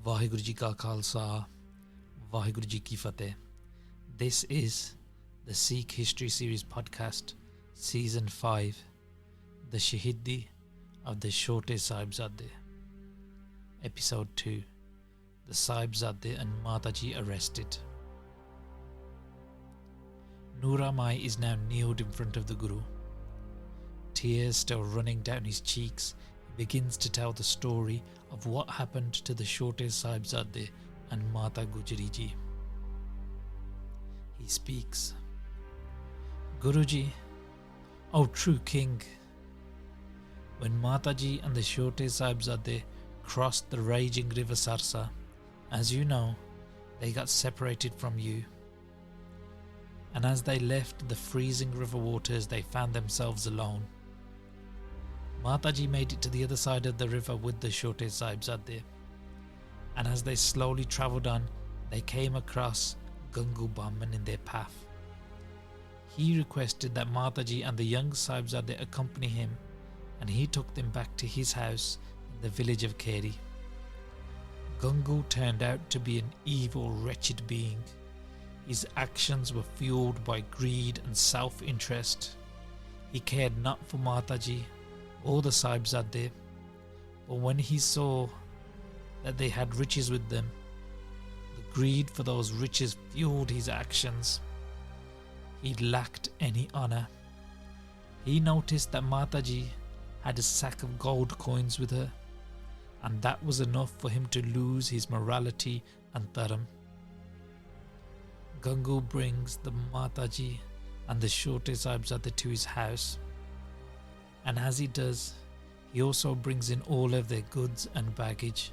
Vaheguru Ji Ka Khalsa, Vaheguru Ji Ki Fateh. This is the Sikh History Series podcast, Season 5, the Shaheedi of the Chote Sahibzade. Episode 2, the Sahibzade and Mata Ji arrested. Noora Mai is now kneeled in front of the Guru. Tears still running down his cheeks, he begins to tell the story of what happened to the Chote Sahibzade and Mata Gujari Ji. He speaks. Guruji, O true king, when Mata Ji and the Chote Sahibzade crossed the raging river Sarsa, as you know, they got separated from you. And as they left the freezing river waters, they found themselves alone. Mata Ji made it to the other side of the river with the Chote Sahibzade, and as they slowly travelled on, they came across Gangu Bahman in their path. He requested that Mata Ji and the young Sahibzade accompany him, and he took them back to his house in the village of Keri. Gangu turned out to be an evil, wretched being. His actions were fueled by greed and self-interest. He cared not for Mata Ji or the Sahibzade, but when he saw that they had riches with them, the greed for those riches fueled his actions. He lacked any honour. He noticed that Mata Ji had a sack of gold coins with her, and that was enough for him to lose his morality and dharam. Gangu brings the Mata Ji and the Chote Sahibzade to his house, and as he does, he also brings in all of their goods and baggage,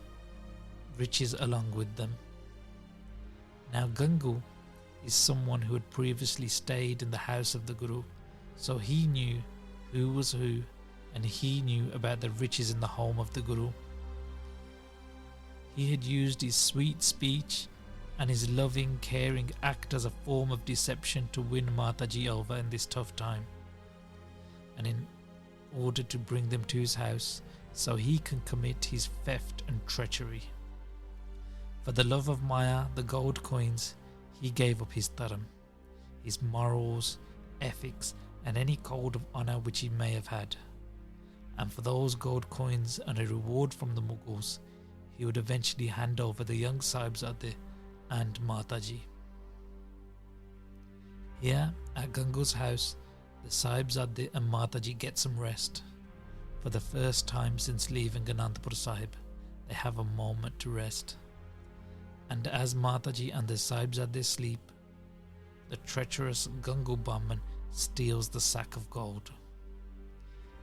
riches along with them. Now Gangu is someone who had previously stayed in the house of the Guru, so he knew who was who, and he knew about the riches in the home of the Guru. He had used his sweet speech and his loving, caring act as a form of deception to win Mata Ji over in this tough time, and in order to bring them to his house so he can commit his theft and treachery. For the love of Maya, the gold coins, he gave up his dharam, his morals, ethics, and any code of honour which he may have had. And for those gold coins and a reward from the Mughals, he would eventually hand over the young Sahibzade and Mata Ji. Here at Gangu's house, the Sahibzade and Mata Ji get some rest. For the first time since leaving Anandpur Sahib, they have a moment to rest. And as Mata Ji and the Sahibzade sleep, the treacherous Gangu Bahman steals the sack of gold.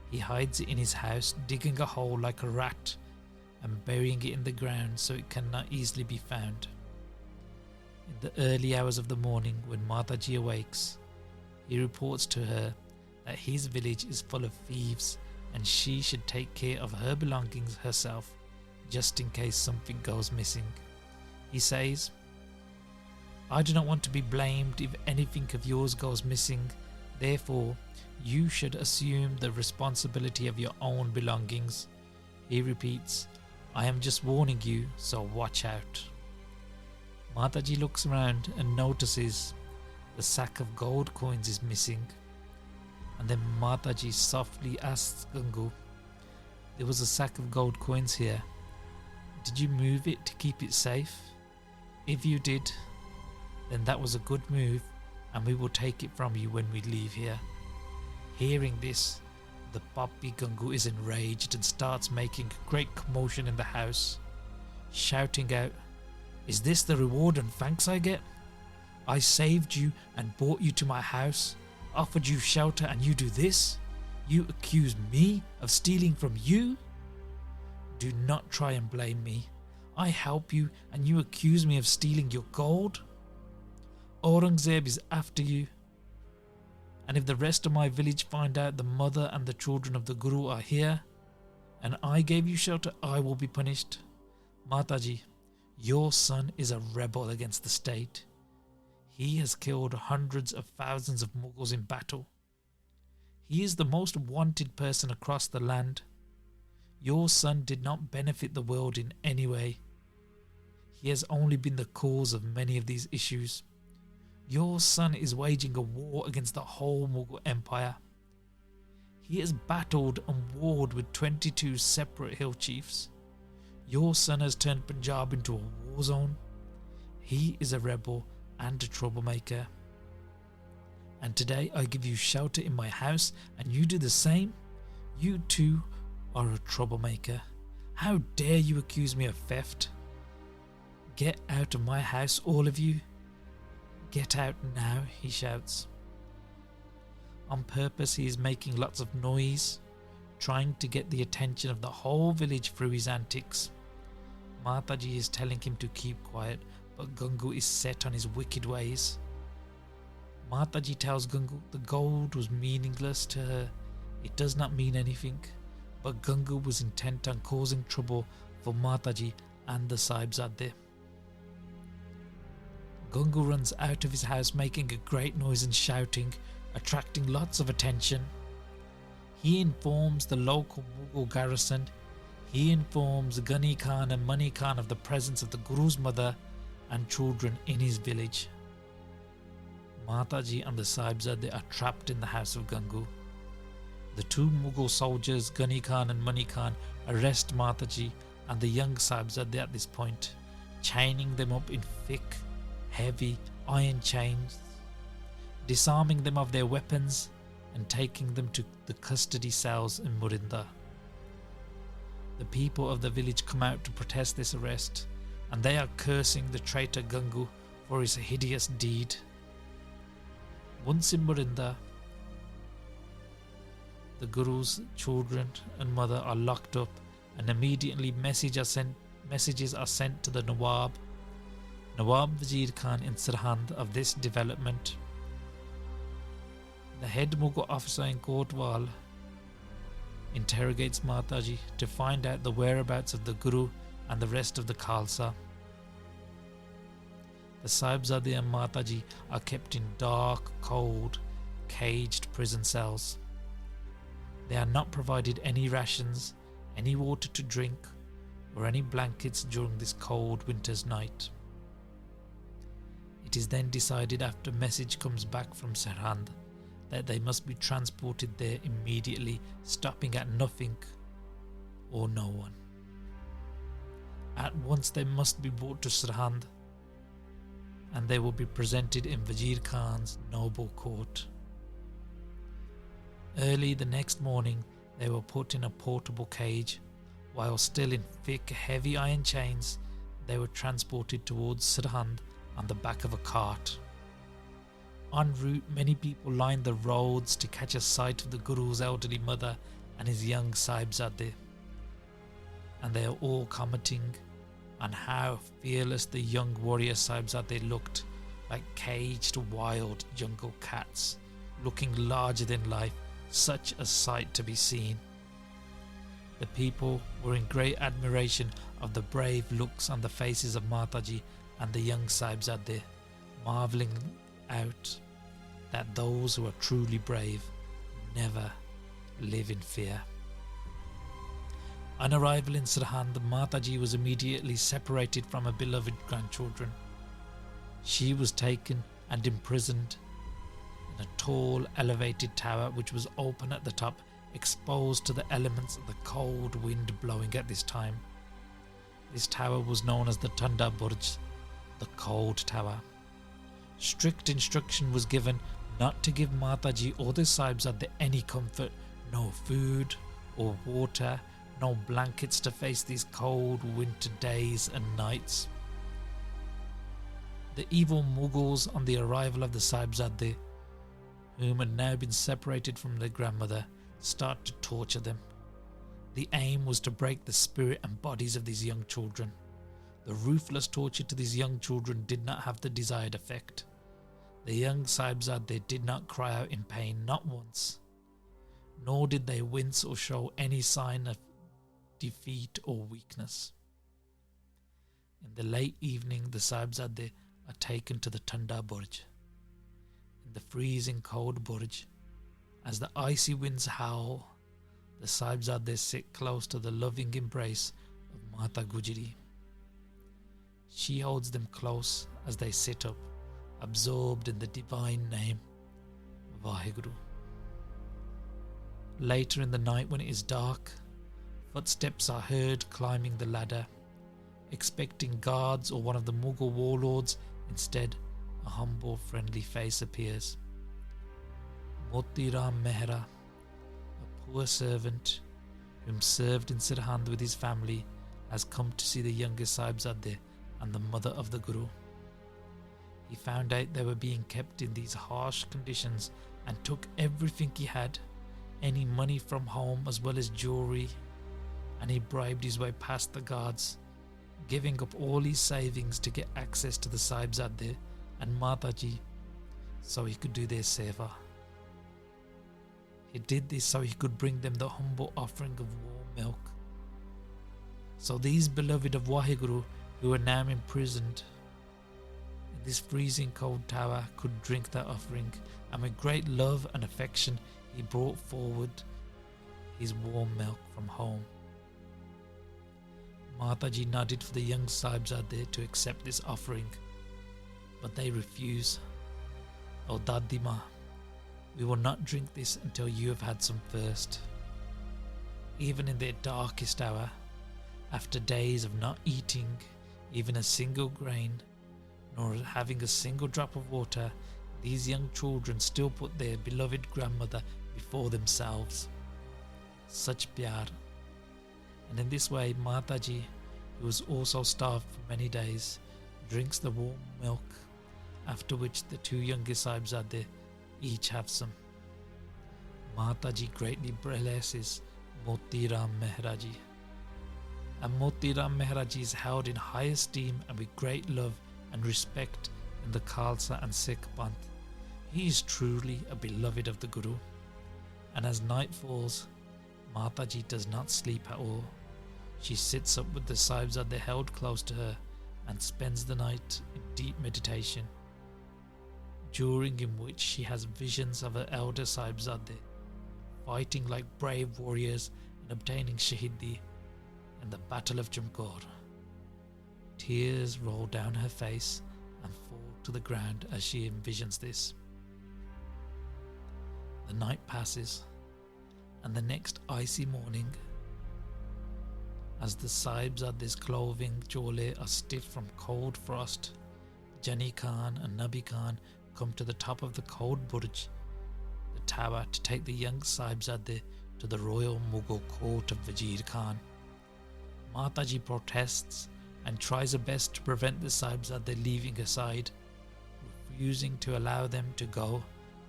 He hides it in his house, digging a hole like a rat and burying it in the ground so it cannot easily be found. In the early hours of the morning, when Mata Ji awakes, he reports to her that his village is full of thieves and she should take care of her belongings herself, just in case something goes missing. He says, I do not want to be blamed if anything of yours goes missing, therefore you should assume the responsibility of your own belongings. He repeats, I am just warning you, so watch out. Mata Ji looks around and notices the sack of gold coins is missing, and then Mata Ji softly asks Gangu, there was a sack of gold coins here. Did you move it to keep it safe? If you did, then that was a good move, and we will take it from you when we leave here. Hearing this, the Papi Gangu is enraged and starts making great commotion in the house, shouting out, is this the reward and thanks I get? I saved you and brought you to my house, offered you shelter, and you do this? You accuse me of stealing from you? Do not try and blame me. I help you and you accuse me of stealing your gold? Aurangzeb is after you. And if the rest of my village find out the mother and the children of the Guru are here, and I gave you shelter, I will be punished. Mata Ji, your son is a rebel against the state. He has killed hundreds of thousands of Mughals in battle. He is the most wanted person across the land. Your son did not benefit the world in any way. He has only been the cause of many of these issues. Your son is waging a war against the whole Mughal Empire. He has battled and warred with 22 separate hill chiefs. Your son has turned Punjab into a war zone. He is a rebel and a troublemaker. And today I give you shelter in my house and you do the same? You too are a troublemaker. How dare you accuse me of theft? Get out of my house, all of you. Get out now, he shouts. On purpose, he is making lots of noise, trying to get the attention of the whole village through his antics. Mata Ji is telling him to keep quiet, but Gangu is set on his wicked ways. Mata Ji tells Gangu the gold was meaningless to her. It does not mean anything, but Gangu was intent on causing trouble for Mata Ji and the Sahibzade. Gangu runs out of his house making a great noise and shouting, attracting lots of attention. He informs the local Mughal garrison. He informs Ghani Khan and Mani Khan of the presence of the Guru's mother and children in his village. Mata Ji and the Sahibzade are trapped in the house of Gangu. The two Mughal soldiers, Ghani Khan and Mani Khan, arrest Mata Ji and the young Sahibzade at this point, chaining them up in thick, heavy iron chains, disarming them of their weapons and taking them to the custody cells in Murinda. The people of the village come out to protest this arrest, and they are cursing the traitor Gangu for his hideous deed. Once in Murinda, the Guru's children and mother are locked up, and immediately messages are sent to the Nawab Wazir Khan in Sirhind of this development. The head Mughal officer in Kotwal interrogates Mata Ji to find out the whereabouts of the Guru and the rest of the Khalsa. The Sahibzade and Mata Ji are kept in dark, cold, caged prison cells. They are not provided any rations, any water to drink, or any blankets during this cold winter's night. It is then decided after a message comes back from Sirhind that they must be transported there immediately, stopping at nothing or no one. At once they must be brought to Sirhind, and they will be presented in Wazir Khan's noble court. Early the next morning they were put in a portable cage. While still in thick, heavy iron chains, they were transported towards Sirhind on the back of a cart. En route, many people lined the roads to catch a sight of the Guru's elderly mother and his young Sahibzade, and they are all commenting on how fearless the young warrior Sahibzade looked, like caged wild jungle cats, looking larger than life, such a sight to be seen. The people were in great admiration of the brave looks on the faces of Mata Ji and the young Sahibzade, marvelling out that those who are truly brave never live in fear. On arrival in Sirhind, Mata Ji was immediately separated from her beloved grandchildren. She was taken and imprisoned in a tall, elevated tower which was open at the top, exposed to the elements of the cold wind blowing at this time. This tower was known as the Thanda Burj, the Cold Tower. Strict instruction was given not to give Mata Ji or the Sahibzade any comfort, no food or water, no blankets to face these cold winter days and nights. The evil Mughals, on the arrival of the Sahibzade, whom had now been separated from their grandmother, start to torture them. The aim was to break the spirit and bodies of these young children. The ruthless torture to these young children did not have the desired effect. The young Sahibzade did not cry out in pain, not once, nor did they wince or show any sign of defeat or weakness. In the late evening, the Sahibzade are taken to the Thanda Burj. In the freezing cold Burj, as the icy winds howl, the Sahibzade sit close to the loving embrace of Mata Gujari. She holds them close as they sit up, absorbed in the divine name, Vaheguru. Later in the night, when it is dark, footsteps are heard climbing the ladder, expecting guards or one of the Mughal warlords. Instead, a humble, friendly face appears. Moti Ram Mehra, a poor servant whom served in Sirhind with his family, has come to see the youngest Sahibzade and the mother of the Guru. He found out they were being kept in these harsh conditions and took everything he had, any money from home as well as jewelry, and he bribed his way past the guards, giving up all his savings to get access to the Sahibzade and Mata Ji so he could do their seva. He did this so he could bring them the humble offering of warm milk. So these beloved of Vaheguru, who are now imprisoned in this freezing cold tower, could drink that offering, and with great love and affection he brought forward his warm milk from home. Mataji nodded for the young Sahibzade to accept this offering, but they refuse. "Oh Dadima, we will not drink this until you have had some first." Even in their darkest hour, after days of not eating even a single grain, nor having a single drop of water, these young children still put their beloved grandmother before themselves. Such pyar. And in this way, Mataji, who was also starved for many days, drinks the warm milk, after which the two youngest Sahibzade each have some. Mataji greatly blesses Moti Ram Mehra Ji, and Moti Ram Mehra Ji is held in high esteem and with great love and respect in the Khalsa and Sikh Panth. He is truly a beloved of the Guru, and as night falls, Mataji does not sleep at all. She sits up with the Sahibzade held close to her and spends the night in deep meditation, during in which she has visions of her elder Sahibzade fighting like brave warriors and obtaining Shaheedi in the Battle of Jamkor. Tears roll down her face and fall to the ground as she envisions this. The night passes, and the next icy morning, as the Sahibzade's clothing jewelry are stiff from cold frost, Jani Khan and Nabi Khan come to the top of the cold Burj, the tower, to take the young Sahibzade to the royal Mughal court of Wazir Khan. Mataji protests and tries her best to prevent the Sahibzade leaving her side, refusing to allow them to go.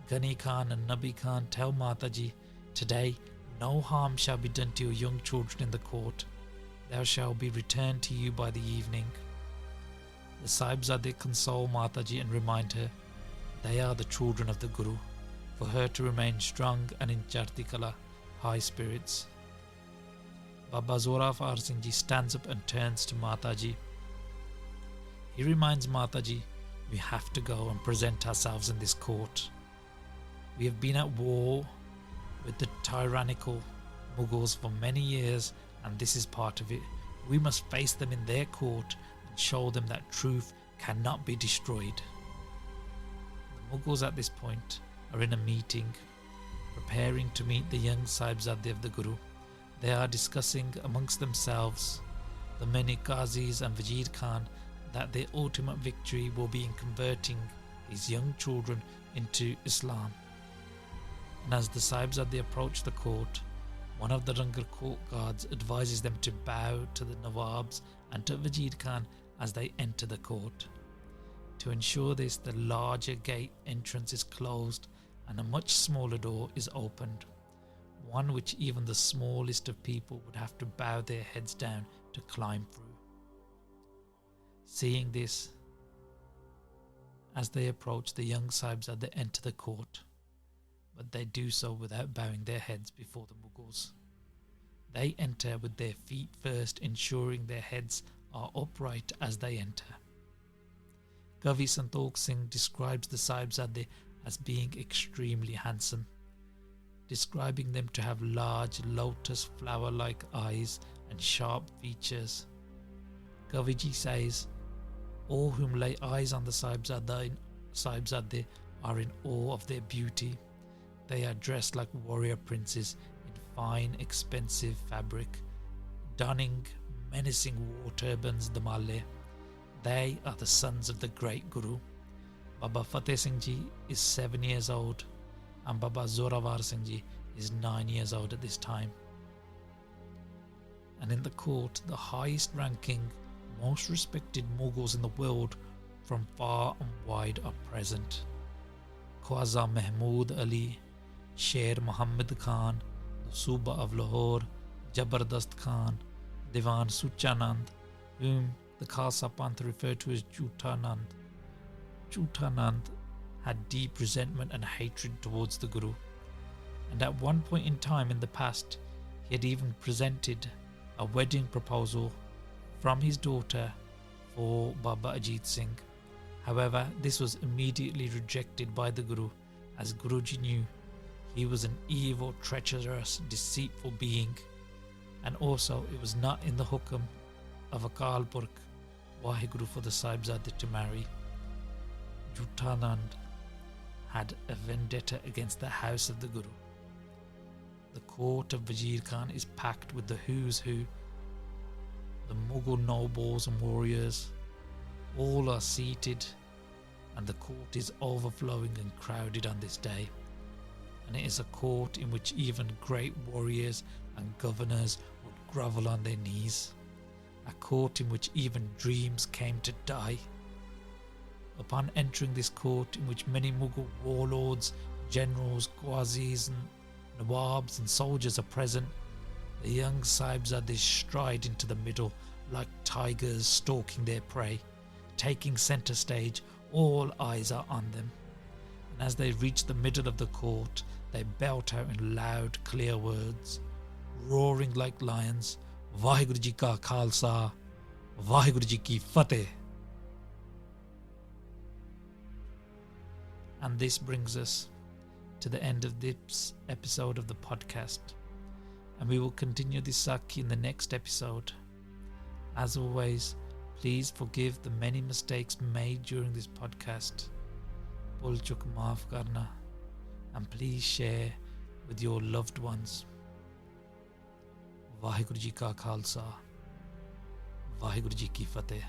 Ghani Khan and Nabi Khan tell Mataji, "Today no harm shall be done to your young children in the court. They shall be returned to you by the evening." The Sahibzade console Mataji and remind her they are the children of the Guru, for her to remain strong and in Chartikala, high spirits. Baba Zorawar Singh Ji stands up and turns to Mataji. He reminds Mataji, "We have to go and present ourselves in this court. We have been at war with the tyrannical Mughals for many years, and this is part of it. We must face them in their court and show them that truth cannot be destroyed." The Mughals at this point are in a meeting, preparing to meet the young Sahibzade of the Guru. They are discussing amongst themselves, the many Qazis and Wazir Khan, that their ultimate victory will be in converting these young children into Islam. And as the Sahibzade approach the court, one of the Rangar court guards advises them to bow to the Nawabs and to Wazir Khan as they enter the court. To ensure this, the larger gate entrance is closed and a much smaller door is opened, one which even the smallest of people would have to bow their heads down to climb through. Seeing this, as they approach, the young Sahibzade enter the court, but they do so without bowing their heads before the Mughals. They enter with their feet first, ensuring their heads are upright as they enter. Kavi Santokh Singh describes the Sahibzade as being extremely handsome, describing them to have large lotus flower-like eyes and sharp features. Kaviji says, All whom lay eyes on the Sahibzade are in awe of their beauty. They are dressed like warrior princes in fine, expensive fabric, donning menacing war turbans damale. They are the sons of the great Guru. Baba Fateh Singh Ji is 7 years old and Baba Zorawar Singh Ji is 9 years old at this time. And in the court, the highest ranking, most respected Mughals in the world from far and wide are present. Khwaja Mahmud Ali, Sher Muhammad Khan, the Suba of Lahore, Jabardast Khan, Diwan Suchanand, whom the Khalsa Panth referred to as Jutanand. Jutanand had deep resentment and hatred towards the Guru, and at one point in time in the past, he had even presented a wedding proposal from his daughter for Baba Ajit Singh. However, this was immediately rejected by the Guru, as Guruji knew he was an evil, treacherous, deceitful being, and also it was not in the hukam of Akal Purkh Waheguru for the Sahibzade to marry. Jutanand had a vendetta against the house of the Guru. The court of Wazir Khan is packed with the who's who, the Mughal nobles and warriors. All are seated, and the court is overflowing and crowded on this day. And it is a court in which even great warriors and governors would grovel on their knees. A court in which even dreams came to die. Upon entering this court, in which many Mughal warlords, generals, Ghazis and Nawabs and soldiers are present, the young Sahibzades stride into the middle like tigers stalking their prey. Taking centre stage, all eyes are on them. And as they reach the middle of the court, they belt out in loud, clear words, roaring like lions, Vaheguru Ji Ka Khalsa, Vaheguru Ji Ki Fateh. And this brings us to the end of this episode of the podcast. And we will continue this Sakhi in the next episode. As always, please forgive the many mistakes made during this podcast. Bhul chuk maaf karna. And please share with your loved ones. Vaheguru Ji Ka Khalsa, Vaheguru Ji Ki Fateh.